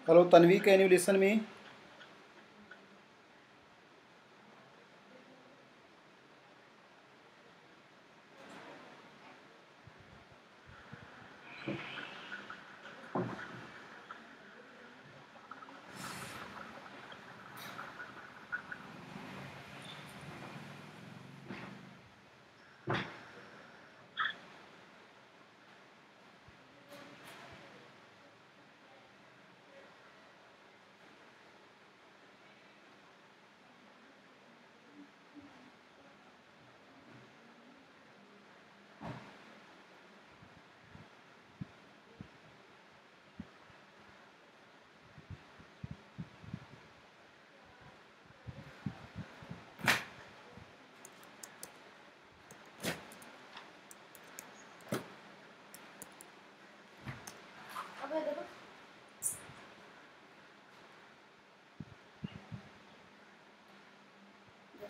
Hello, Tanvi, can you listen me?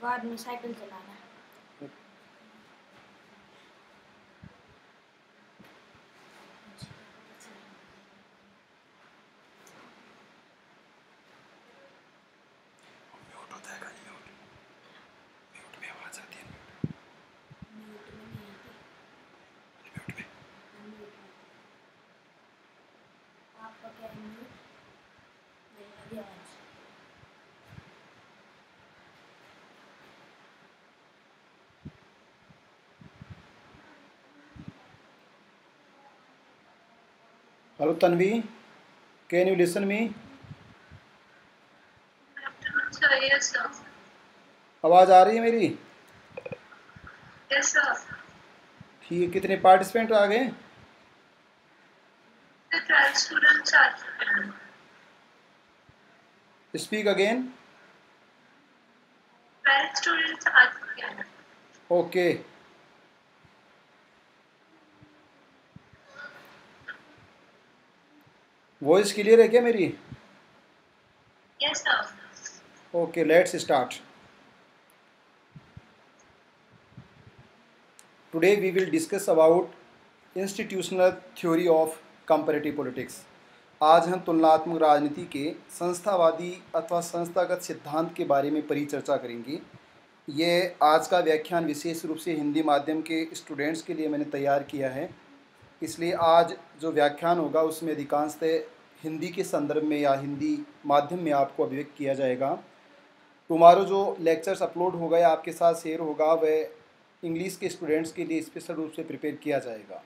बाद में cycle चलाना। आपका क्या है? Hello, Tanvi, can you listen me? Yes, sir. आवाज़ आ रही है मेरी? Yes, sir. ठीक है, कितने पार्टिसिपेंट आ गए? The 12 students are there. Speak again. 12 students are there. Okay, voice clear है क्या मेरी? Yes, sir. Okay, let's start. Today we will discuss about institutional theory of comparative politics. आज हम तुलनात्मक राजनीति के संस्थावादी अथवा संस्थागत सिद्धांत के बारे में परिचर्चा करेंगे। ये आज का व्याख्यान विशेष रूप से हिंदी माध्यम के स्टूडेंट्स के लिए मैंने तैयार किया है, इसलिए आज जो व्याख्यान होगा उसमें अधिकांशतः हिंदी के संदर्भ में या हिंदी माध्यम में आपको अभिव्यक्त किया जाएगा। टुमारो जो लेक्चर्स अपलोड होगा या आपके साथ शेयर होगा वह इंग्लिश के स्टूडेंट्स के लिए स्पेशल रूप से प्रिपेयर किया जाएगा।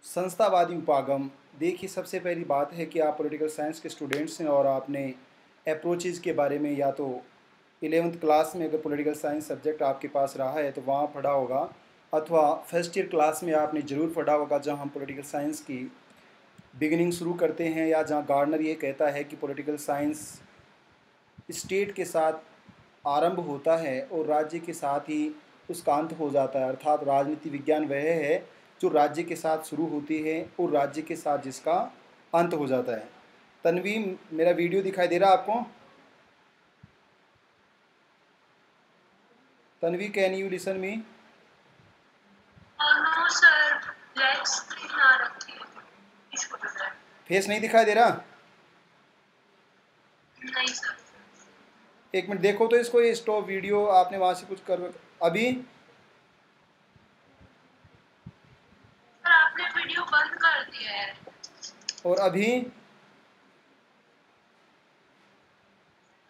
संस्थावादी उपागम, देखिए सबसे पहली बात है कि आप पॉलिटिकल साइंस के स्टूडेंट्स हैं और आपने अप्रोचेज़ के बारे में या तो 11th क्लास में अगर पॉलिटिकल साइंस सब्जेक्ट आपके पास रहा है तो वहाँ पढ़ा होगा, अथवा फर्स्ट ईयर क्लास में आपने ज़रूर पढ़ा होगा जहाँ हम पॉलिटिकल साइंस की बिगिनिंग शुरू करते हैं, या जहाँ गार्डनर ये कहता है कि पॉलिटिकल साइंस स्टेट के साथ आरंभ होता है और राज्य के साथ ही उसका अंत हो जाता है। अर्थात राजनीति विज्ञान वह है जो राज्य के साथ शुरू होती है और राज्य के साथ जिसका अंत हो जाता है। तन्वी, मेरा वीडियो दिखाई दे रहा है आपको? Tanvi, can you listen me? No, sir. Let's screen आ रखी है. इस photograph. फेस नहीं दिखाई दे रहा? नहीं सर. एक मिनट देखो तो इसको, ये स्टॉप वीडियो आपने वहाँ से कुछ कर अभी। सर आपने वीडियो बंद कर दिया है. और अभी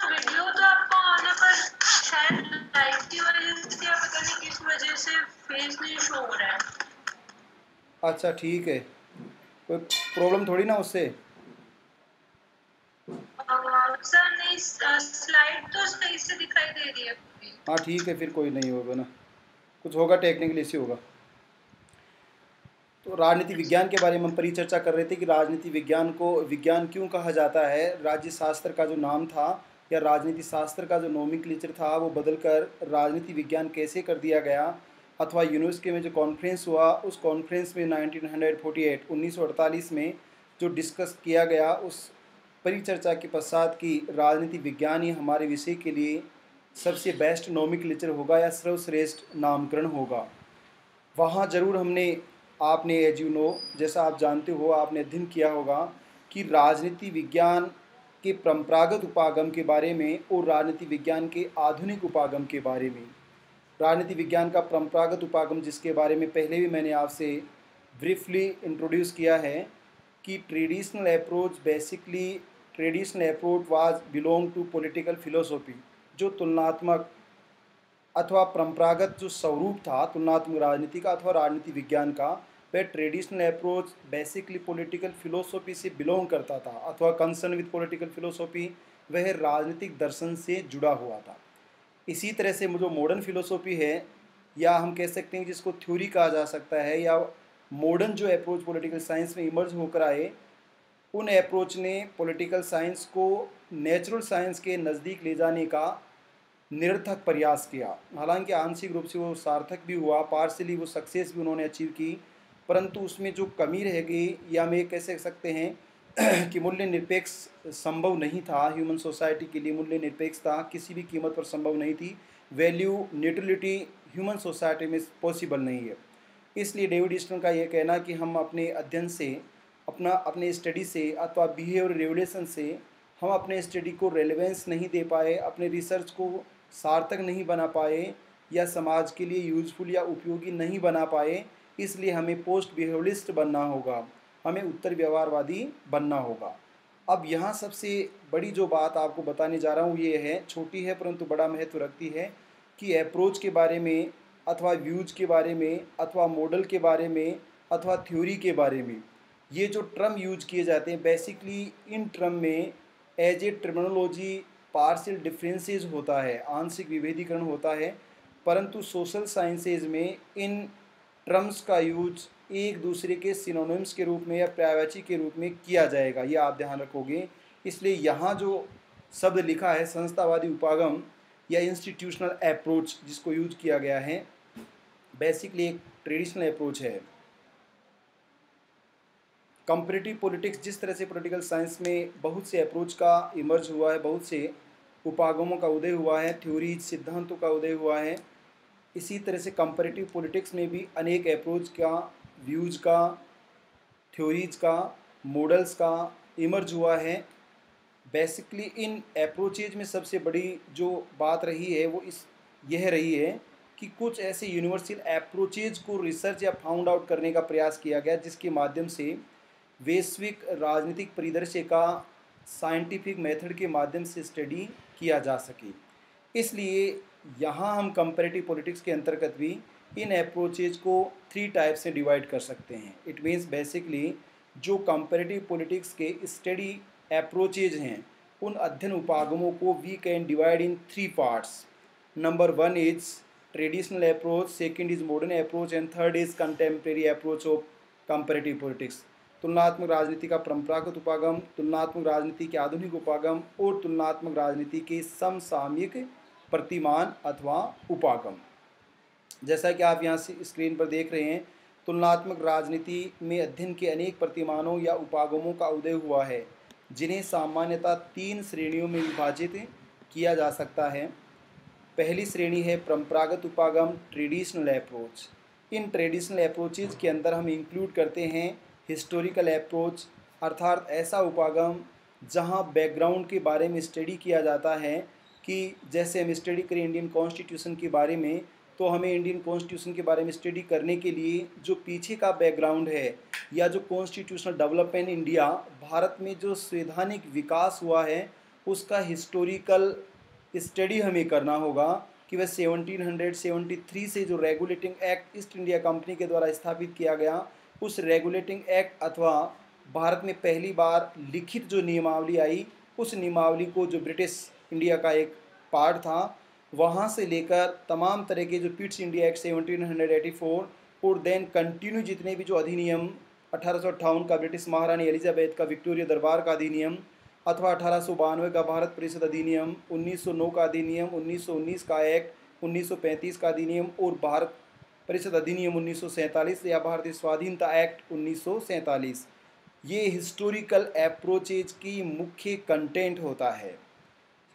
वीडियो तो आपको आने पर शायद लाइट की वजह से या पता नहीं किस वजह से फेस नहीं शो हो रहा है. अच्छा ठीक है, कोई प्रॉब्लम थोड़ी ना उससे। सर नहीं, स्लाइड तो सही से दिखाई दे रही है पूरी. हाँ ठीक है, फिर कोई नहीं होगा ना, कुछ होगा, टेक्निकल इश्यू होगा। तो राजनीति विज्ञान के बारे में हम परिचर्चा कर रहे थे कि राजनीति विज्ञान को विज्ञान क्यों कहा जाता है। राज्य शास्त्र का जो नाम था या राजनीति शास्त्र का जो नोमेनक्लेचर था वो बदलकर राजनीति विज्ञान कैसे कर दिया गया, अथवा यूनिवर्सिटी में जो कॉन्फ्रेंस हुआ उस कॉन्फ्रेंस में 1948 में जो डिस्कस किया गया, उस परिचर्चा के पश्चात कि राजनीति विज्ञान ही हमारे विषय के लिए सबसे बेस्ट नोमेनक्लेचर होगा या सर्वश्रेष्ठ नामकरण होगा। वहाँ ज़रूर हमने, आपने एज यू नो, जैसा आप जानते हो, आपने अध्ययन किया होगा कि राजनीति विज्ञान के परंपरागत उपागम के बारे में और राजनीति विज्ञान के आधुनिक उपागम के बारे में। राजनीति विज्ञान का परंपरागत उपागम, जिसके बारे में पहले भी मैंने आपसे ब्रीफली इंट्रोड्यूस किया है कि traditional approach was belong to political philosophy, जो तुलनात्मक अथवा परंपरागत जो स्वरूप था तुलनात्मक राजनीति का अथवा राजनीति विज्ञान का, वह traditional approach basically political philosophy से बिलोंग करता था अथवा कंसर्न विद पॉलिटिकल फिलोसॉफी, वह राजनीतिक दर्शन से जुड़ा हुआ था। इसी तरह से जो मॉडर्न फिलोसॉफी है, या हम कह सकते हैं जिसको थ्योरी कहा जा सकता है, या मॉडर्न जो अप्रोच पॉलिटिकल साइंस में इमर्ज होकर आए, उन अप्रोच ने पॉलिटिकल साइंस को नेचुरल साइंस के नज़दीक ले जाने का निरर्थक प्रयास किया। हालांकि आंशिक रूप से वो सार्थक भी हुआ, पार्शली वो सक्सेस भी उन्होंने अचीव की, परंतु उसमें जो कमी रह गई, या हम ये कह सकते हैं कि मूल्य निरपेक्ष संभव नहीं था। ह्यूमन सोसाइटी के लिए मूल्य निरपेक्षता किसी भी कीमत पर संभव नहीं थी। वैल्यू न्यूट्रलिटी ह्यूमन सोसाइटी में पॉसिबल नहीं है। इसलिए डेविड ईस्टन का यह कहना कि हम अपने अध्ययन से, अपने स्टडी से अथवा बिहेवियर रेवल्यूशन से हम अपने स्टडी को रेलेवेंस नहीं दे पाए, अपने रिसर्च को सार्थक नहीं बना पाए, या समाज के लिए यूजफुल या उपयोगी नहीं बना पाए, इसलिए हमें पोस्ट बिहेवियरिस्ट बनना होगा, हमें उत्तर व्यवहारवादी बनना होगा। अब यहाँ सबसे बड़ी जो बात आपको बताने जा रहा हूँ ये है, छोटी है परंतु बड़ा महत्व रखती है, कि अप्रोच के बारे में अथवा व्यूज के बारे में अथवा मॉडल के बारे में अथवा थ्योरी के बारे में ये जो टर्म यूज किए जाते हैं, बेसिकली इन टर्म में as a terminology partial differences होता है, आंशिक विभेदीकरण होता है, परंतु सोशल साइंसेज में इन टर्म्स का यूज एक दूसरे के सिनोनिम्स के रूप में या पर्यायवाची के रूप में किया जाएगा, ये आप ध्यान रखोगे। इसलिए यहाँ जो शब्द लिखा है संस्थावादी उपागम या इंस्टीट्यूशनल अप्रोच जिसको यूज किया गया है, बेसिकली एक ट्रेडिशनल अप्रोच है। कंपैरेटिव पॉलिटिक्स, जिस तरह से पॉलिटिकल साइंस में बहुत से अप्रोच का इमर्ज हुआ है, बहुत से उपागमों का उदय हुआ है, थ्योरीज सिद्धांतों का उदय हुआ है, इसी तरह से कंपैरेटिव पॉलिटिक्स में भी अनेक अप्रोच का, व्यूज का, थ्योरीज का, मॉडल्स का इमर्ज हुआ है। बेसिकली इन अप्रोचेज में सबसे बड़ी जो बात रही है वो यह रही है कि कुछ ऐसे यूनिवर्सल अप्रोचेज को रिसर्च या फाउंड आउट करने का प्रयास किया गया, जिसके माध्यम से वैश्विक राजनीतिक परिदृश्य का साइंटिफिक मेथड के माध्यम से स्टडी किया जा सके। इसलिए यहाँ हम कंपैरेटिव पॉलिटिक्स के अंतर्गत भी इन अप्रोचेज को 3 टाइप से डिवाइड कर सकते हैं। इट मीन्स बेसिकली जो कंपैरेटिव पॉलिटिक्स के स्टडी अप्रोचेज हैं, उन अध्ययन उपागमों को we can divide in 3 parts. Number 1 is traditional approach, second is modern approach and third is contemporary approach of comparative politics. तुलनात्मक राजनीति का परंपरागत उपागम, तुलनात्मक राजनीति के आधुनिक उपागम और तुलनात्मक राजनीति के समसामयिक प्रतिमान अथवा उपागम। जैसा कि आप यहाँ से स्क्रीन पर देख रहे हैं, तुलनात्मक राजनीति में अध्ययन के अनेक प्रतिमानों या उपागमों का उदय हुआ है, जिन्हें सामान्यतः 3 श्रेणियों में विभाजित किया जा सकता है। पहली श्रेणी है परंपरागत उपागम, traditional approach. In traditional approaches के अंदर हम इंक्लूड करते हैं हिस्टोरिकल अप्रोच, अर्थात ऐसा उपागम जहां बैकग्राउंड के बारे में स्टडी किया जाता है, कि जैसे हम स्टडी करें इंडियन कॉन्स्टिट्यूशन के बारे में, तो हमें इंडियन कॉन्स्टिट्यूशन के बारे में स्टडी करने के लिए जो पीछे का बैकग्राउंड है, या जो कॉन्स्टिट्यूशनल डेवलपमेंट इंडिया, भारत में जो संवैधानिक विकास हुआ है, उसका हिस्टोरिकल स्टडी हमें करना होगा कि वह 1773 से जो regulating act east India company के द्वारा स्थापित किया गया, उस रेगुलेटिंग एक्ट अथवा भारत में पहली बार लिखित जो नियमावली आई, उस नियमावली को जो ब्रिटिश इंडिया का एक पार्ट था, वहाँ से लेकर तमाम तरह के जो पिट्स इंडिया एक्ट 1784 और देन कंटिन्यू जितने भी जो अधिनियम 1858 का ब्रिटिश महारानी एलिजाबेथ का विक्टोरिया दरबार का अधिनियम, अथवा 1892 का भारत परिषद अधिनियम, 1909 का अधिनियम, 1919 का एक्ट, 1935 का अधिनियम और भारत परिषद अधिनियम 1947 या भारतीय स्वाधीनता एक्ट 1947, ये हिस्टोरिकल अप्रोचेज की मुख्य कंटेंट होता है।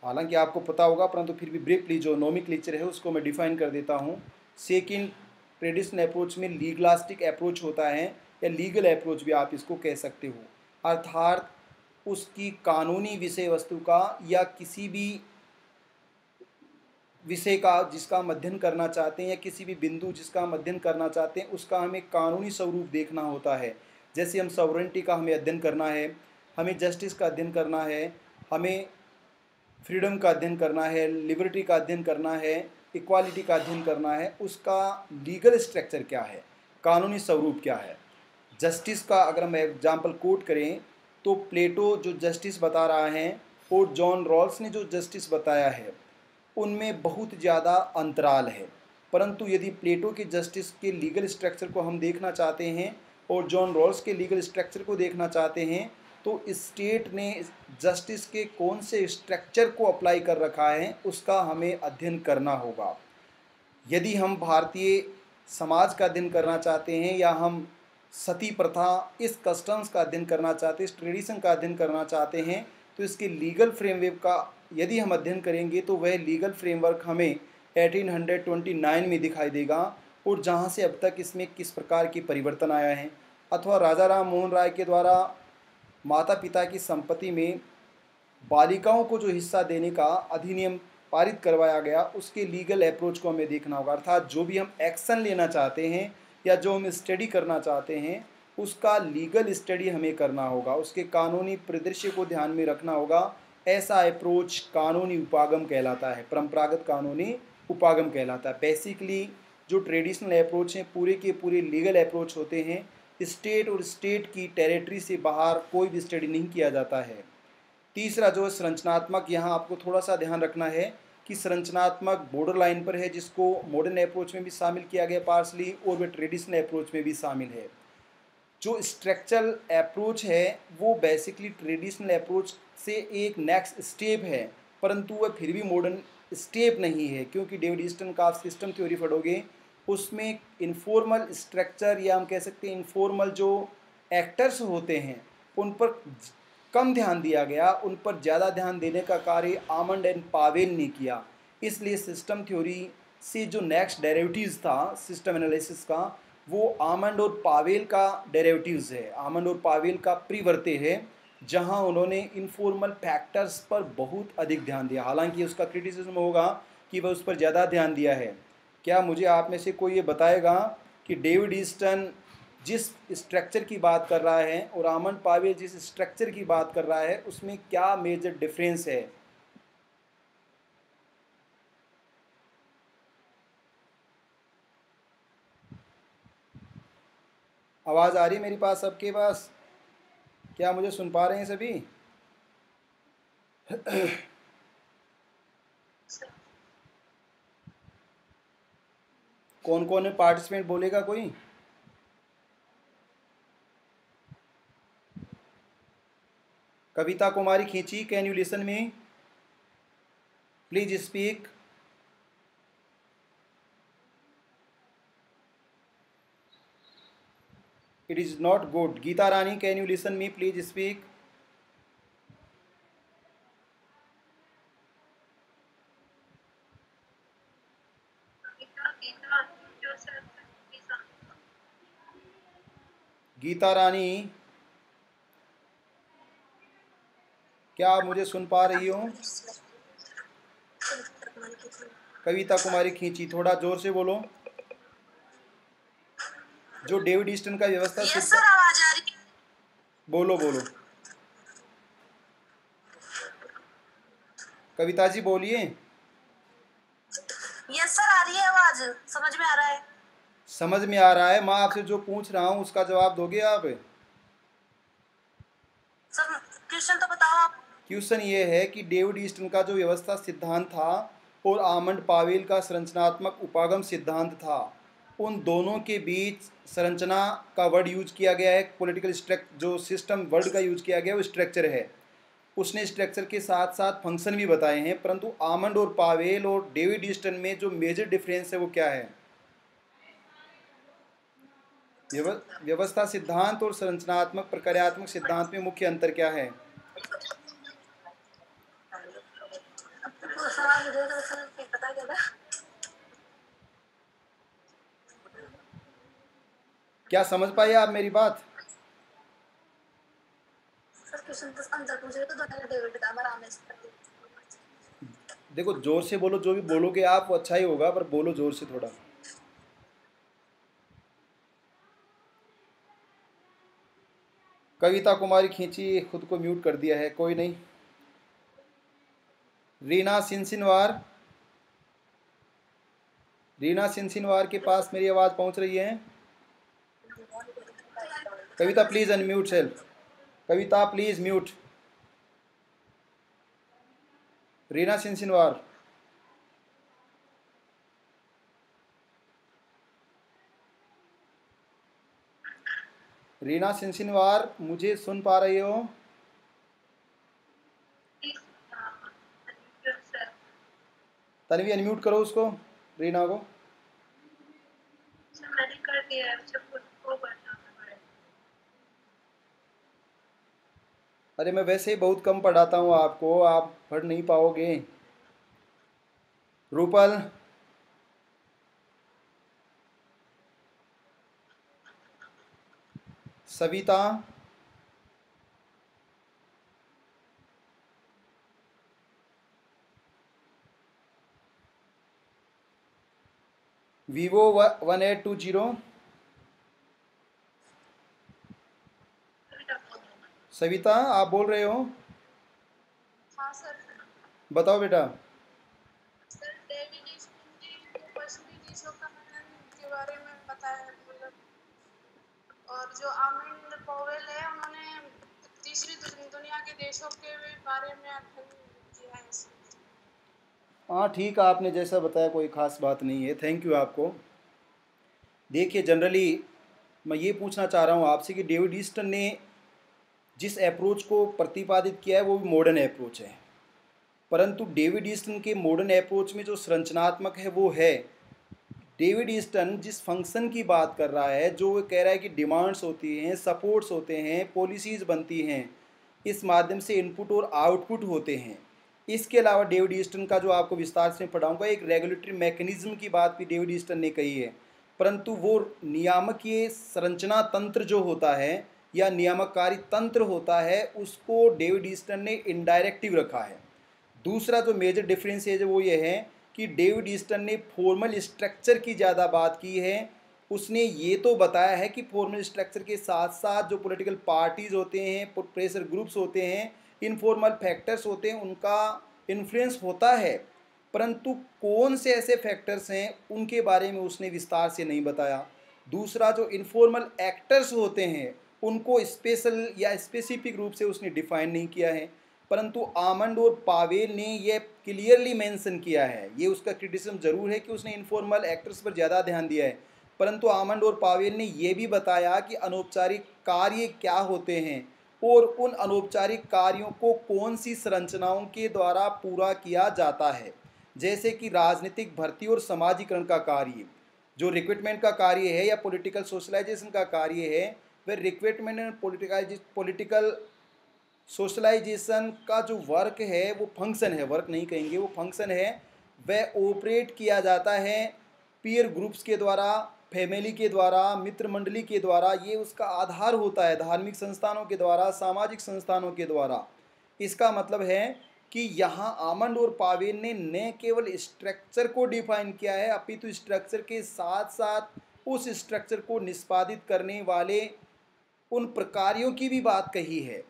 हालांकि आपको पता होगा, परंतु फिर भी ब्रीफली जो नोमेनक्लेचर है उसको मैं डिफाइन कर देता हूँ। सेकेंड ट्रेडिशनल अप्रोच में लीगलास्टिक अप्रोच होता है, या लीगल अप्रोच भी आप इसको कह सकते हो, अर्थात उसकी कानूनी विषय वस्तु का या किसी भी विषय का जिसका हम अध्ययन करना चाहते हैं या किसी भी बिंदु जिसका हम अध्ययन करना चाहते हैं उसका हमें कानूनी स्वरूप देखना होता है। जैसे हम सॉवरेनिटी का हमें अध्ययन करना है, हमें जस्टिस का अध्ययन करना है, हमें फ्रीडम का अध्ययन करना है, लिबर्टी का अध्ययन करना है, इक्वालिटी का अध्ययन करना है, उसका लीगल स्ट्रक्चर क्या है, कानूनी स्वरूप क्या है। जस्टिस का अगर हम एग्जाम्पल कोट करें तो प्लेटो जो जस्टिस बता रहा है और जॉन रॉल्स ने जो जस्टिस बताया है उनमें बहुत ज़्यादा अंतराल है। परंतु यदि प्लेटो के जस्टिस के लीगल स्ट्रक्चर को हम देखना चाहते हैं और जॉन रॉल्स के लीगल स्ट्रक्चर को देखना चाहते हैं तो स्टेट ने जस्टिस के कौन से स्ट्रक्चर को अप्लाई कर रखा है उसका हमें अध्ययन करना होगा। यदि हम भारतीय समाज का अध्ययन करना चाहते हैं या हम सती प्रथा इस कस्टम्स का अध्ययन करना चाहते हैं, इस ट्रेडिशन का अध्ययन करना चाहते हैं तो इसके लीगल फ्रेमवर्क का यदि हम अध्ययन करेंगे तो वह लीगल फ्रेमवर्क हमें 1829 में दिखाई देगा और जहाँ से अब तक इसमें किस प्रकार की परिवर्तन आया है। अथवा राजा राम मोहन राय के द्वारा माता पिता की संपत्ति में बालिकाओं को जो हिस्सा देने का अधिनियम पारित करवाया गया उसके लीगल अप्रोच को हमें देखना होगा। अर्थात जो भी हम एक्शन लेना चाहते हैं या जो हम स्टडी करना चाहते हैं उसका लीगल स्टडी हमें करना होगा, उसके कानूनी परिदृश्य को ध्यान में रखना होगा। ऐसा अप्रोच कानूनी उपागम कहलाता है, परंपरागत कानूनी उपागम कहलाता है। बेसिकली जो ट्रेडिशनल अप्रोच हैं पूरे के पूरे लीगल अप्रोच होते हैं। स्टेट और स्टेट की टेरिटरी से बाहर कोई भी स्टडी नहीं किया जाता है। तीसरा जो संरचनात्मक, यहाँ आपको थोड़ा सा ध्यान रखना है कि संरचनात्मक बॉर्डर लाइन पर है जिसको मॉडर्न अप्रोच में भी शामिल किया गया पार्सली और वह ट्रेडिशनल अप्रोच में भी शामिल है। जो स्ट्रक्चरल अप्रोच है वो बेसिकली ट्रेडिशनल अप्रोच से एक नेक्स्ट स्टेप है, परंतु वह फिर भी मॉडर्न स्टेप नहीं है क्योंकि डेविड ईस्टन का आप सिस्टम थ्योरी पढ़ोगे उसमें इनफॉर्मल स्ट्रक्चर या हम कह सकते हैं इनफॉर्मल जो एक्टर्स होते हैं उन पर कम ध्यान दिया गया, उन पर ज़्यादा ध्यान देने का कार्य आमंड एंड पावेल ने किया। इसलिए सिस्टम थ्योरी से जो नेक्स्ट डेरिवेटिव्स था सिस्टम एनालिसिस का वो आमंड और पावेल का डेरिवेटिव्स है, आमंड और पावेल का परिवर्ते है, जहां उन्होंने इनफॉर्मल फैक्टर्स पर बहुत अधिक ध्यान दिया। हालांकि उसका क्रिटिसिज्म होगा कि वह उस पर ज़्यादा ध्यान दिया है। क्या मुझे आप में से कोई ये बताएगा कि डेविड ईस्टन जिस स्ट्रक्चर की बात कर रहा है और आमंड पावेल जिस स्ट्रक्चर की बात कर रहा है उसमें क्या मेजर डिफरेंस है? आवाज़ आ रही है मेरी पास सबके पास? क्या मुझे सुन पा रहे हैं सभी? कौन कौन है पार्टिसिपेंट बोलेगा कोई? Kavita Kumari Khinchi, can you listen me? Please speak. It is not good. Geeta Rani, can you listen me? Please speak. Geeta Rani, क्या आप मुझे सुन पा रही हो? कविता कुमारी खींची, थोड़ा जोर से बोलो। जो डेविड ईस्टन का व्यवस्था यस सर, आवाज आ रही है? बोलो बोलो कविता जी बोलिए। यस सर, आ रही है आवाज, समझ में आ रहा है? समझ में आ रहा है। मैं आपसे जो पूछ रहा हूँ उसका जवाब दोगे आप? सर क्वेश्चन तो बताओ आप। क्वेश्चन ये है कि डेविड ईस्टन का जो व्यवस्था सिद्धांत था और आमंड पावेल का संरचनात्मक उपागम सिद्धांत था, उन दोनों के बीच संरचना का वर्ड यूज किया गया है। पॉलिटिकल जो सिस्टम वर्ड का यूज किया गया वो स्ट्रक्चर है। उसने स्ट्रक्चर के साथ साथ फंक्शन भी बताए हैं, परंतु आमंड और पावेल और डेविड ईस्टन में जो मेजर डिफरेंस है वो क्या है? व्यवस्था सिद्धांत और संरचनात्मक प्रक्रियात्मक सिद्धांत में मुख्य अंतर क्या है? पता क्या था? क्या समझ पाए आप मेरी बात? सर क्वेश्चन तो अंदर पूछ रहे तो दोनों डेविड का आराम से देखो जोर से बोलो, जो भी बोलोगे आप वो अच्छा ही होगा, पर बोलो जोर से थोड़ा। कविता कुमारी खींची खुद को म्यूट कर दिया है, कोई नहीं। रीना सिंसिनवार, रीना सिंसिनवार के पास मेरी आवाज़ पहुंच रही है? Kavita please unmute self, Kavita please mute. Reena Sinsinwar, Reena Sinsinwar मुझे सुन पा रही हो? तन्वी अनम्यूट करो उसको, रीना को। मैंने कर दिया है, उसे खुद को करना है। अरे मैं वैसे ही बहुत कम पढ़ाता हूँ आपको, आप पढ़ नहीं पाओगे। रूपल, सविता, वीवो 1820, सविता आप बोल रहे हो? हाँ सर। बताओ बेटा। सर डेविड ईस्टन जी पश्चिमी देशों का के बारे में बताया है, मतलब, और जो आमिंड पॉवेल है उन्होंने तीसरी दुनिया के देशों के बारे में अध्ययन किया है। हाँ ठीक है, आपने जैसा बताया कोई ख़ास बात नहीं है, थैंक यू आपको। देखिए जनरली मैं ये पूछना चाह रहा हूँ आपसे कि डेविड ईस्टन ने जिस अप्रोच को प्रतिपादित किया है वो भी मॉडर्न अप्रोच है, परंतु डेविड ईस्टन के मॉडर्न अप्रोच में जो संरचनात्मक है वो है, डेविड ईस्टन जिस फंक्शन की बात कर रहा है, जो वो कह रहा है कि डिमांड्स होती हैं, सपोर्ट्स होते हैं, पॉलिसीज़ बनती हैं, इस माध्यम से इनपुट और आउटपुट होते हैं। इसके अलावा डेविड ईस्टन का जो आपको विस्तार से पढ़ाऊंगा, एक रेगुलेटरी मैकेनिज्म की बात भी डेविड ईस्टन ने कही है, परंतु वो नियामकीय संरचना तंत्र जो होता है या नियामकारी तंत्र होता है उसको डेविड ईस्टन ने इनडायरेक्टिव रखा है। दूसरा जो मेजर डिफरेंस है जो वो ये है कि डेविड ईस्टन ने फॉर्मल स्ट्रक्चर की ज़्यादा बात की है। उसने ये तो बताया है कि फॉर्मल स्ट्रक्चर के साथ साथ जो पॉलिटिकल पार्टीज़ होते हैं, प्रेशर ग्रुप्स होते हैं, इनफॉर्मल फैक्टर्स होते हैं, उनका इन्फ्लुएंस होता है, परंतु कौन से ऐसे फैक्टर्स हैं उनके बारे में उसने विस्तार से नहीं बताया। दूसरा जो इनफॉर्मल एक्टर्स होते हैं उनको स्पेशल या स्पेसिफिक रूप से उसने डिफाइन नहीं किया है, परंतु आमंड और पावेल ने यह क्लियरली मेंशन किया है। ये उसका क्रिटिसिज्म जरूर है कि उसने इनफॉर्मल एक्टर्स पर ज़्यादा ध्यान दिया है, परंतु आमंड और पावेल ने यह भी बताया कि अनौपचारिक कार्य क्या होते हैं और उन अनौपचारिक कार्यों को कौन सी संरचनाओं के द्वारा पूरा किया जाता है, जैसे कि राजनीतिक भर्ती और समाजीकरण का कार्य, जो रिक्रूटमेंट का कार्य है या पॉलिटिकल सोशलाइजेशन का कार्य है, वह रिक्रूटमेंट एंड पॉलिटिकल सोशलाइजेशन का जो वर्क है वो फंक्शन है, वर्क नहीं कहेंगे, वो फंक्शन है, वह ऑपरेट किया जाता है पीयर ग्रुप्स के द्वारा, फैमिली के द्वारा, मित्र मंडली के द्वारा, ये उसका आधार होता है, धार्मिक संस्थानों के द्वारा, सामाजिक संस्थानों के द्वारा। इसका मतलब है कि यहाँ आमंड और पावेल ने न केवल स्ट्रक्चर को डिफाइन किया है अपितु स्ट्रक्चर के साथ साथ उस स्ट्रक्चर को निष्पादित करने वाले उन प्रकारों की भी बात कही है,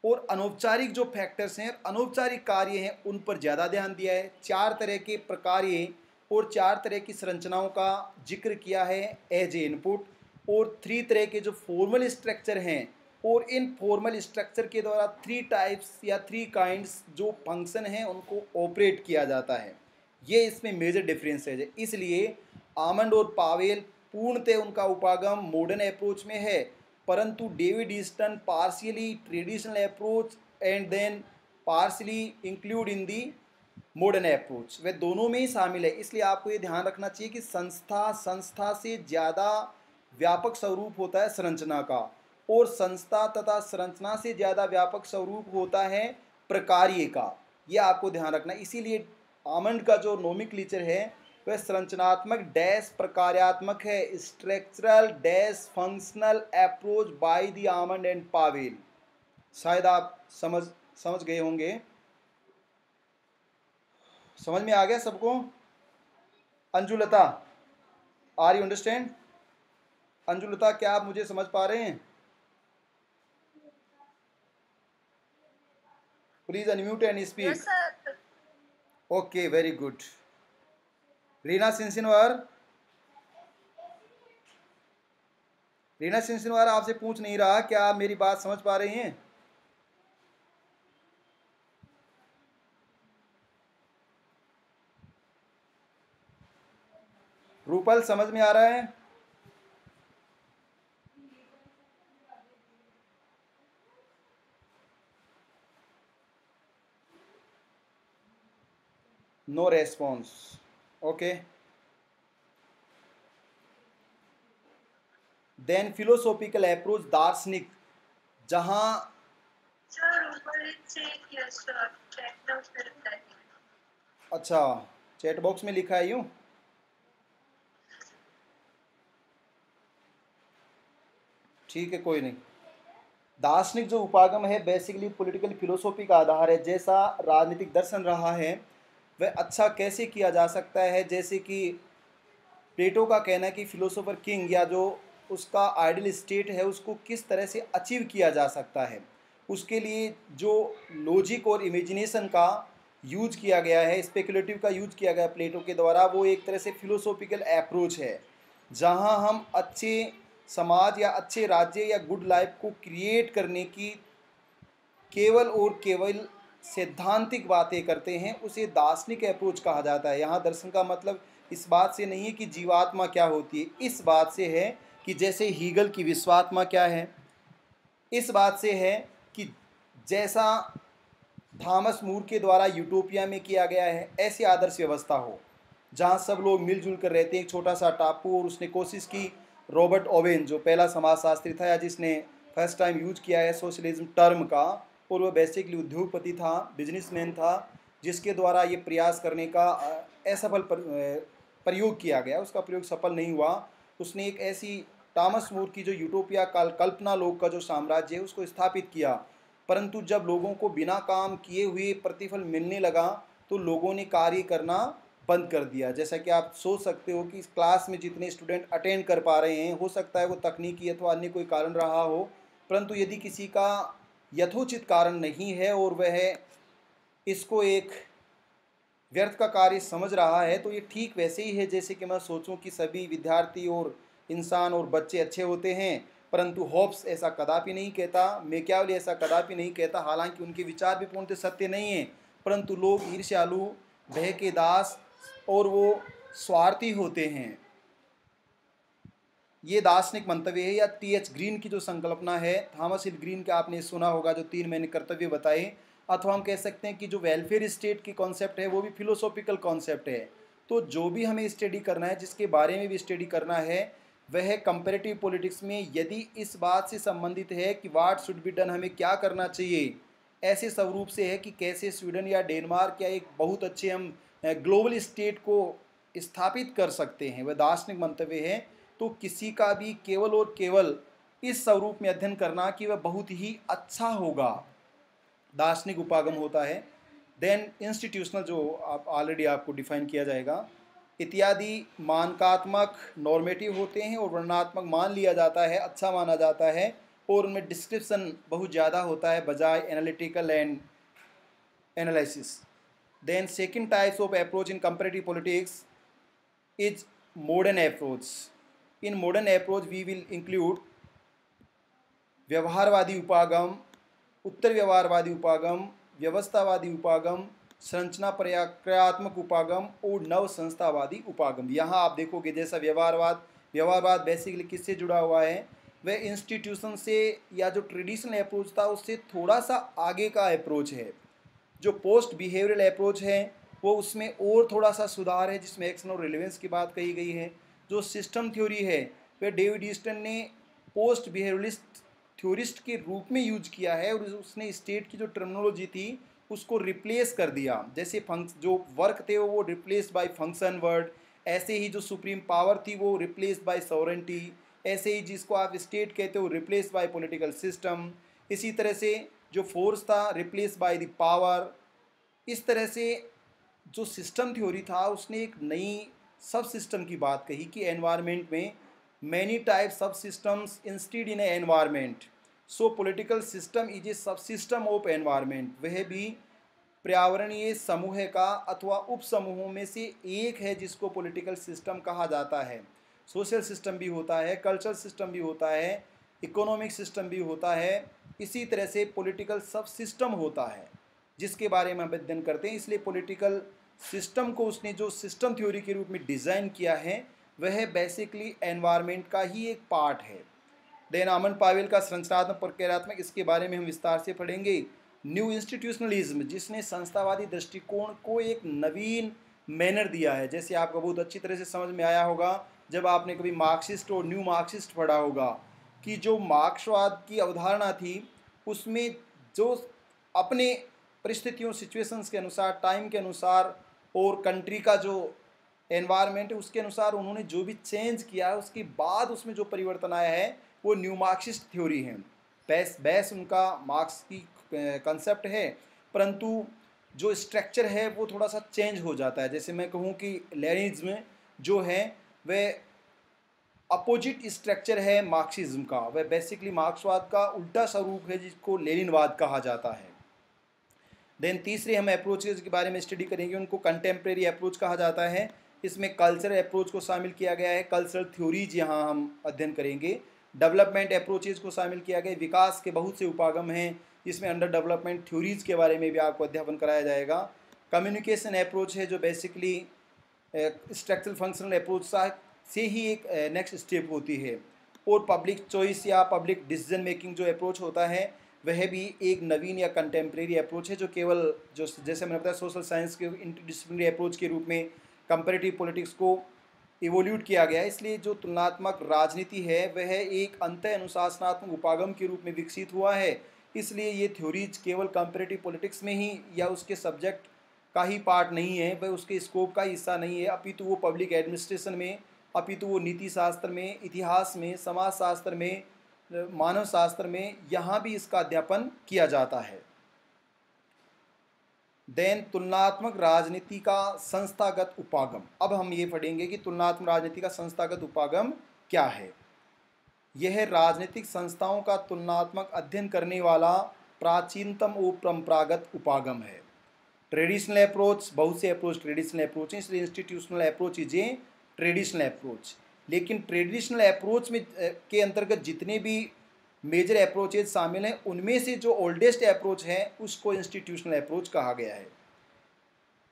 और अनौपचारिक जो फैक्टर्स हैं, अनौपचारिक कार्य हैं, उन पर ज़्यादा ध्यान दिया है। 4 तरह के प्रकार्य और 4 तरह की संरचनाओं का जिक्र किया है एज ए इनपुट, और 3 तरह के जो फॉर्मल स्ट्रक्चर हैं, और इन फॉर्मल स्ट्रक्चर के द्वारा 3 टाइप्स या 3 काइंड्स जो फंक्शन हैं उनको ऑपरेट किया जाता है। ये इसमें मेजर डिफरेंस है। इसलिए आमंड और पावेल पूर्णतः उनका उपागम मॉडर्न अप्रोच में है, परंतु David Easton partially traditional approach and then partially include in the modern approach, वे दोनों में ही शामिल है। इसलिए आपको ये ध्यान रखना चाहिए कि संस्था से ज़्यादा व्यापक स्वरूप होता है संरचना का, और संस्था तथा संरचना से ज़्यादा व्यापक स्वरूप होता है प्रकार्य का। ये आपको ध्यान रखना। इसीलिए आमंड का जो नोमेनक्लेचर है वह संरचनात्मक डैश प्रकार्यात्मक है, structural dash functional approach by the Almond and Powell. शायद आप समझ समझ गए होंगे। समझ में आ गया सबको? Anjulata, are you understand? Anjulata, क्या आप मुझे समझ पा रहे हैं? Please unmute and yes speak. Sir. Okay, very good. Reena Sinsinwar, Reena Sinsinwar आपसे पूछ नहीं रहा, क्या आप मेरी बात समझ पा रही हैं? रूपल, समझ में आ रहा है? No response. Okay, then philosophical approach, दार्शनिक, जहां सर ऊपर से यस सर चेक डाउन कर रहा है। अच्छा, चैट बॉक्स में लिखा है यूं? ठीक है, कोई नहीं। दार्शनिक जो उपागम है बेसिकली पॉलिटिकल फिलोसॉफी का आधार है। जैसा राजनीतिक दर्शन रहा है वह अच्छा कैसे किया जा सकता है, जैसे कि प्लेटो का कहना है कि फिलोसोफर किंग या जो उसका आइडियल स्टेट है उसको किस तरह से अचीव किया जा सकता है, उसके लिए जो लॉजिक और इमेजिनेशन का यूज किया गया है, स्पेकुलेटिव का यूज किया गया प्लेटो के द्वारा, वो एक तरह से फिलोसॉफिकल अप्रोच है जहां हम अच्छे समाज या अच्छे राज्य या गुड लाइफ को क्रिएट करने की केवल और केवल सैद्धांतिक बातें करते हैं, उसे दार्शनिक अप्रोच कहा जाता है। यहाँ दर्शन का मतलब इस बात से नहीं है कि जीवात्मा क्या होती है, इस बात से है कि जैसे हीगल की विश्वात्मा क्या है, इस बात से है कि जैसा थॉमस मूर के द्वारा यूटोपिया में किया गया है ऐसी आदर्श व्यवस्था हो जहाँ सब लोग मिलजुल कर रहते हैं, एक छोटा सा टापू। और उसने कोशिश की, रॉबर्ट ओवेन जो पहला समाजशास्त्री था या जिसने फर्स्ट टाइम यूज किया है सोशलिज्म टर्म का, और वह बेसिकली उद्योगपति था, बिजनेसमैन था, जिसके द्वारा ये प्रयास करने का असफल प्रयोग किया गया, उसका प्रयोग सफल नहीं हुआ। उसने एक ऐसी टॉमस मूर की जो यूटोपिया कल्पना लोक का जो साम्राज्य है उसको स्थापित किया, परंतु जब लोगों को बिना काम किए हुए प्रतिफल मिलने लगा तो लोगों ने कार्य करना बंद कर दिया। जैसा कि आप सोच सकते हो कि इस क्लास में जितने स्टूडेंट अटेंड कर पा रहे हैं, हो सकता है वो तकनीकी अथवा अन्य कोई कारण रहा हो, परंतु यदि किसी का यथोचित कारण नहीं है और वह इसको एक व्यर्थ का कार्य समझ रहा है, तो ये ठीक वैसे ही है जैसे कि मैं सोचूं कि सभी विद्यार्थी और इंसान और बच्चे अच्छे होते हैं, परंतु होब्स ऐसा कदापि नहीं कहता, मैकियावेली ऐसा कदापि नहीं कहता, हालांकि उनके विचार भी पूर्णतः सत्य नहीं है, परंतु लोग ईर्ष्यालु, भय के दास और वो स्वार्थी होते हैं। ये दार्शनिक मंतव्य है। या टी.एच. ग्रीन की जो संकल्पना है, थॉमस हिल ग्रीन का आपने सुना होगा, जो 3 मैंने कर्तव्य बताए, अथवा हम कह सकते हैं कि जो वेलफेयर स्टेट की कॉन्सेप्ट है वो भी फिलोसॉफिकल कॉन्सेप्ट है। तो जो भी हमें स्टडी करना है, जिसके बारे में भी स्टडी करना है, वह कंपैरेटिव पॉलिटिक्स में यदि इस बात से संबंधित है कि व्हाट शुड बी डन, हमें क्या करना चाहिए, ऐसे स्वरूप से है कि कैसे स्वीडन या डेनमार्क या एक बहुत अच्छे हम ग्लोबल स्टेट को स्थापित कर सकते हैं, वह दार्शनिक मंतव्य है। तो किसी का भी केवल और केवल इस स्वरूप में अध्ययन करना कि वह बहुत ही अच्छा होगा, दार्शनिक उपागम होता है। देन इंस्टीट्यूशनल, जो आप ऑलरेडी आपको डिफाइन किया जाएगा, इत्यादि मानकात्मक नॉर्मेटिव होते हैं और वर्णनात्मक मान लिया जाता है, अच्छा माना जाता है, और उनमें डिस्क्रिप्शन बहुत ज़्यादा होता है बजाय analytical and analysis. Then second types of approach in comparative politics is modern approach. In modern approach we will include व्यवहारवादी उपागम, उत्तर व्यवहारवादी उपागम, व्यवस्थावादी उपागम, संरचना प्रक्रियात्मक उपागम और नव संस्थावादी उपागम। यहाँ आप देखोगे जैसा व्यवहारवाद बेसिकली किससे जुड़ा हुआ है, वह इंस्टीट्यूशन से या जो ट्रेडिशनल अप्रोच था उससे थोड़ा सा आगे का अप्रोच है। जो पोस्ट बिहेवियरल अप्रोच है वो उसमें और थोड़ा सा सुधार है, जिसमें एक्शन और रिलेवेंस की बात कही गई है। जो सिस्टम थ्योरी है वह डेविड ईस्टन ने पोस्ट बिहेवियरलिस्ट थ्योरिस्ट के रूप में यूज किया है, और उसने स्टेट की जो टर्मिनोलॉजी थी उसको रिप्लेस कर दिया। जैसे जो वर्क थे वो रिप्लेस बाय फंक्शन वर्ड, ऐसे ही जो सुप्रीम पावर थी वो रिप्लेस बाय सॉवरेंटी, ऐसे ही जिसको आप स्टेट कहते हो रिप्लेस बाय पॉलिटिकल सिस्टम। इसी तरह से जो फोर्स था रिप्लेस बाय द पावर। इस तरह से जो सिस्टम थ्योरी था उसने एक नई सब सिस्टम की बात कही कि एनवायरनमेंट में मैनी टाइप सब systems instead in A environment, so political system is a सब सिस्टम ऑफ एनवायरनमेंट। वह भी पर्यावरणीय समूह का अथवा उप समूहों में से एक है जिसको पॉलिटिकल सिस्टम कहा जाता है। सोशल सिस्टम भी होता है, कल्चरल सिस्टम भी होता है, इकोनॉमिक सिस्टम भी होता है, इसी तरह से पॉलिटिकल सब सिस्टम होता है जिसके बारे में हम अध्ययन करते हैं। इसलिए पॉलिटिकल सिस्टम को उसने जो सिस्टम थ्योरी के रूप में डिज़ाइन किया है वह बेसिकली एनवायरनमेंट का ही एक पार्ट है। देन अमन पावेल का संरचनात्मक प्रक्रियात्मक, इसके बारे में हम विस्तार से पढ़ेंगे। न्यू इंस्टीट्यूशनलिज्म, जिसने संस्थावादी दृष्टिकोण को एक नवीन मैनर दिया है। जैसे आपको बहुत अच्छी तरह से समझ में आया होगा जब आपने कभी मार्क्सिस्ट और न्यू मार्क्सिस्ट पढ़ा होगा कि जो मार्क्सवाद की अवधारणा थी उसमें जो अपने परिस्थितियों सिचुएशंस के अनुसार, टाइम के अनुसार और कंट्री का जो एनवायरनमेंट है उसके अनुसार उन्होंने जो भी चेंज किया है उसके बाद उसमें जो परिवर्तन आया है वो न्यू मार्क्सिस्ट थ्योरी है। बेस उनका मार्क्स की कंसेप्ट है, परंतु जो स्ट्रक्चर है वो थोड़ा सा चेंज हो जाता है। जैसे मैं कहूँ कि लेनिज्म जो है वह अपोजिट स्ट्रक्चर है मार्क्सिज्म का, वह बेसिकली मार्क्सवाद का उल्टा स्वरूप है जिसको लेनिनवाद कहा जाता है। देन तीसरे हम अप्रोचेज के बारे में स्टडी करेंगे, उनको कंटेम्प्रेरी अप्रोच कहा जाता है। इसमें कल्चरल अप्रोच को शामिल किया गया है, कल्चरल थ्योरीज यहाँ हम अध्ययन करेंगे। डेवलपमेंट अप्रोचेज को शामिल किया गया, विकास के बहुत से उपागम हैं, इसमें अंडर डेवलपमेंट थ्योरीज के बारे में भी आपको अध्यापन कराया जाएगा। कम्युनिकेशन अप्रोच है जो बेसिकली स्ट्रक्चरल फंक्शनल अप्रोच से ही एक नेक्स्ट स्टेप होती है। और पब्लिक चॉइस या पब्लिक डिसीजन मेकिंग जो अप्रोच होता है वह भी एक नवीन या कंटेम्प्रेरी अप्रोच है जो केवल जो जैसे मैंने बताया सोशल साइंस के इंटरडिसिप्लिनरी अप्रोच के रूप में कंपैरेटिव पॉलिटिक्स को इवोल्यूट किया गया है। इसलिए जो तुलनात्मक राजनीति है वह एक अंतः अनुशासनात्मक उपागम के रूप में विकसित हुआ है। इसलिए ये थ्योरीज केवल कंपैरेटिव पॉलिटिक्स में ही या उसके सब्जेक्ट का ही पार्ट नहीं है, वह उसके स्कोप का हिस्सा नहीं है, अपितु वो पब्लिक एडमिनिस्ट्रेशन में, अपितु वो नीति शास्त्र में, इतिहास में, समाजशास्त्र में, मानव शास्त्र में, यहाँ भी इसका अध्यापन किया जाता है। देन तुलनात्मक राजनीति का संस्थागत उपागम। अब हम ये पढ़ेंगे कि तुलनात्मक राजनीति का संस्थागत उपागम क्या है। यह राजनीतिक संस्थाओं का तुलनात्मक अध्ययन करने वाला प्राचीनतम और परंपरागत उपागम है। ट्रेडिशनल अप्रोच, बहुत से अप्रोच ट्रेडिशनल अप्रोच हैं, इसलिए institutional approach is a traditional approach. लेकिन ट्रेडिशनल अप्रोच में के अंतर्गत जितने भी मेजर अप्रोचेज शामिल हैं उनमें से जो ओल्डेस्ट अप्रोच है उसको इंस्टीट्यूशनल अप्रोच कहा गया है।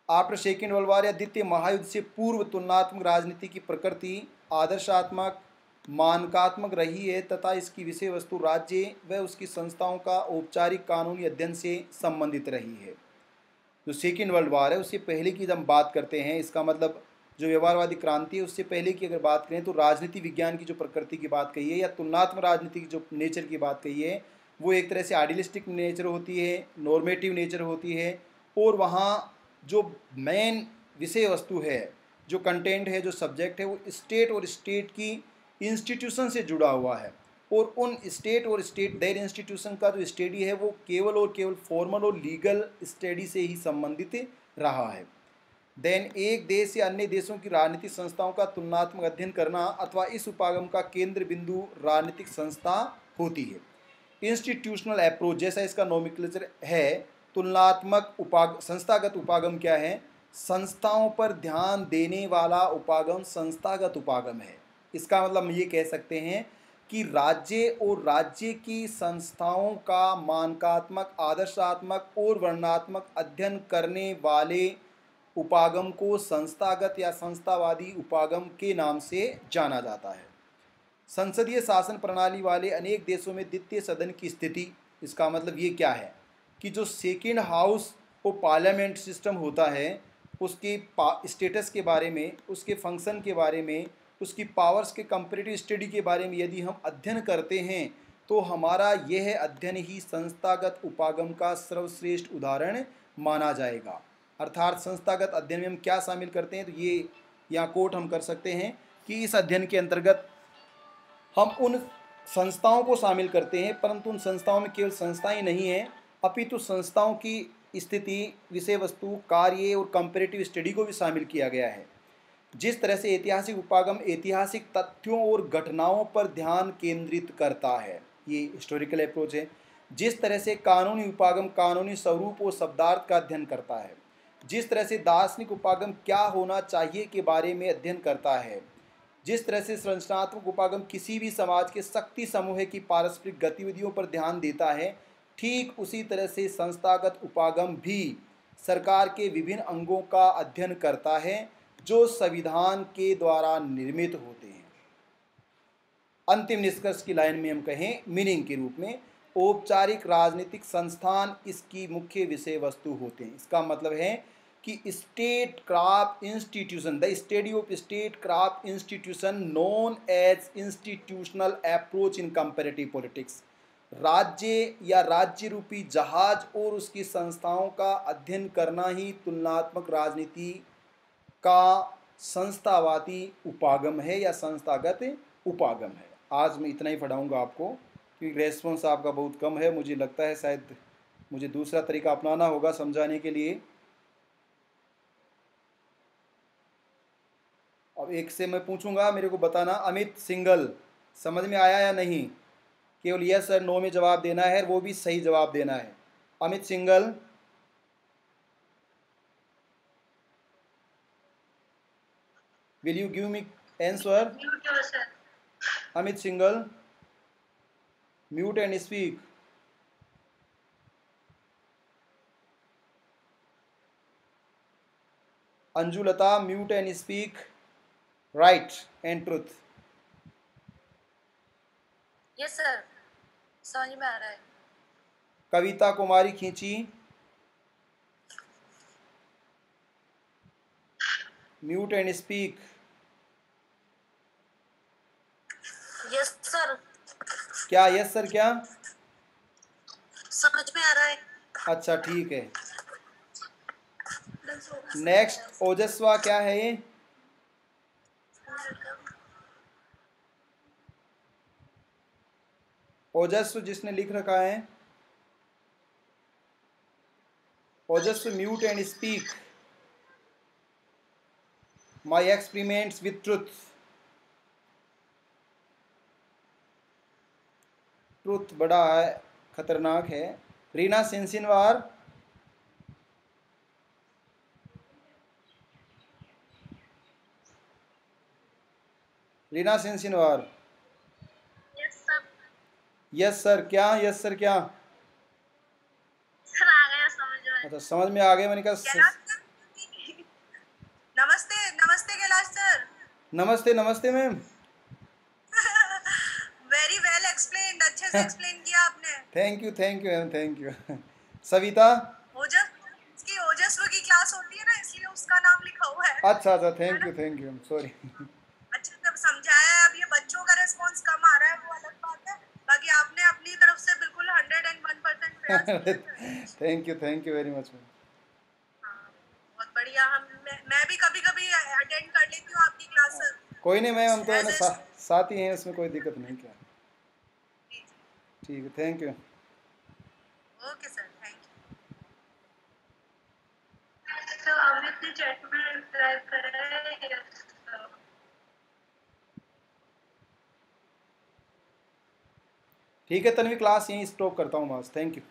आफ्टर सेकेंड वर्ल्ड वॉर या द्वितीय महायुद्ध से पूर्व तुलनात्मक राजनीति की प्रकृति आदर्शात्मक मानकात्मक रही है तथा इसकी विषय वस्तु राज्य व उसकी संस्थाओं का औपचारिक कानूनी अध्ययन से संबंधित रही है। जो सेकेंड वर्ल्ड वॉर है उससे पहले की जब हम बात करते हैं, इसका मतलब जो व्यवहारवादी क्रांति है उससे पहले की अगर बात करें तो राजनीति विज्ञान की जो प्रकृति की बात कही है या तुलनात्मक राजनीति की जो नेचर की बात कही है वो एक तरह से आइडियलिस्टिक नेचर होती है, नॉर्मेटिव नेचर होती है, और वहाँ जो मेन विषय वस्तु है, जो कंटेंट है, जो सब्जेक्ट है वो स्टेट और स्टेट की इंस्टीट्यूशन से जुड़ा हुआ है, और उन स्टेट और स्टेट देयर इंस्टीट्यूशन का जो स्टडी है वो केवल और केवल फॉर्मल और लीगल स्टडी से ही संबंधित रहा है। देन एक देश या अन्य देशों की राजनीतिक संस्थाओं का तुलनात्मक अध्ययन करना अथवा इस उपागम का केंद्र बिंदु राजनीतिक संस्था होती है। इंस्टीट्यूशनल अप्रोच जैसा इसका नोमेनक्लेचर है, तुलनात्मक संस्थागत उपागम क्या है? संस्थाओं पर ध्यान देने वाला उपागम संस्थागत उपागम है। इसका मतलब हम ये कह सकते हैं कि राज्य और राज्य की संस्थाओं का मानकात्मक, आदर्शात्मक और वर्णनात्मक अध्ययन करने वाले उपागम को संस्थागत या संस्थावादी उपागम के नाम से जाना जाता है। संसदीय शासन प्रणाली वाले अनेक देशों में द्वितीय सदन की स्थिति, इसका मतलब ये क्या है कि जो सेकेंड हाउस और पार्लियामेंट सिस्टम होता है उसके स्टेटस के बारे में, उसके फंक्शन के बारे में, उसकी पावर्स के कंपैरेटिव स्टडी के बारे में यदि हम अध्ययन करते हैं तो हमारा यह अध्ययन ही संस्थागत उपागम का सर्वश्रेष्ठ उदाहरण माना जाएगा। अर्थात संस्थागत अध्ययन में हम क्या शामिल करते हैं, तो ये यहाँ कोट हम कर सकते हैं कि इस अध्ययन के अंतर्गत हम उन संस्थाओं को शामिल करते हैं, परंतु उन संस्थाओं में केवल संस्थाएं नहीं हैं अपितु संस्थाओं की स्थिति, विषय वस्तु, कार्य और कंपेरेटिव स्टडी को भी शामिल किया गया है। जिस तरह से ऐतिहासिक उपागम ऐतिहासिक तथ्यों और घटनाओं पर ध्यान केंद्रित करता है, ये हिस्टोरिकल अप्रोच है। जिस तरह से कानूनी उपागम कानूनी स्वरूप और शब्दार्थ का अध्ययन करता है। जिस तरह से दार्शनिक उपागम क्या होना चाहिए के बारे में अध्ययन करता है। जिस तरह से संरचनात्मक उपागम किसी भी समाज के शक्ति समूह की पारस्परिक गतिविधियों पर ध्यान देता है, ठीक उसी तरह से संस्थागत उपागम भी सरकार के विभिन्न अंगों का अध्ययन करता है जो संविधान के द्वारा निर्मित होते हैं। अंतिम निष्कर्ष की लाइन में हम कहें मीनिंग के रूप में, औपचारिक राजनीतिक संस्थान इसकी मुख्य विषय वस्तु होते हैं। इसका मतलब है कि state craft institution, the study of state craft institution known as institutional approach in comparative politics, राज्य या राज्य रूपी जहाज और उसकी संस्थाओं का अध्ययन करना ही तुलनात्मक राजनीति का संस्थावादी उपागम है या संस्थागत उपागम है। आज मैं इतना ही पढ़ाऊँगा आपको, क्योंकि रेस्पॉन्स आपका बहुत कम है। मुझे लगता है शायद मुझे दूसरा तरीका अपनाना होगा समझाने के लिए। अब एक से मैं पूछूंगा, मेरे को बताना, अमित सिंगल समझ में आया या नहीं? केवल यस और नो में जवाब देना है, वो भी सही जवाब देना है। Amit single, will you give me answer? Mute yourself. Amit Singhal, mute and speak. Anjulata, mute and speak. Right and truth. Yes sir, समझ में आ रहा है। कविता कुमारी खींची, mute and speak. Yes sir, क्या यस सर क्या? समझ में आ रहा है। अच्छा ठीक है। नेक्स्ट ओजस्वा क्या है ये? ओजस्व जिसने लिख रखा है, Ojasv mute and speak. My experiments with truth. Truth बड़ा है, खतरनाक है। रीना सिंसिनवार, रीना सिंसिनवार। यस सर क्या? यस सर क्या? सर आ गया समझ में। अच्छा समझ में आ गया। मैंने कहा नमस्ते नमस्ते कैलाश सर। नमस्ते नमस्ते मैम। वेरी वेल एक्सप्लेन्ड, अच्छे से एक्सप्लेन किया आपने। Thank you ma'am, thank you. Savita, उसकी ओजस्व की क्लास होती है ना, इसलिए उसका नाम लिखा हुआ है। अच्छा थैंक यू सॉरी। अच्छा जब समझाया है, अब ये बच्चों का रिस्पांस कम आ रहा है वो अलग बात है, बाकी आपने अपनी तरफ से बिल्कुल 101% प्रयास किया। Thank you very much ma'am. बहुत बढ़िया। मैं भी कभी कभी अटेंड कर लेती हूँ आपकी क्लास सर। कोई नहीं मैम, हम तो है ना साथ ही हैं, उसमें कोई दिक्कत नहीं। क्या ठीक है, thank you. Okay sir, thank you. तो अमित ने चैट में रिप्लाई करा है यस। ठीक है तन्वी, क्लास यहीं स्टॉप करता हूँ बस। Thank you.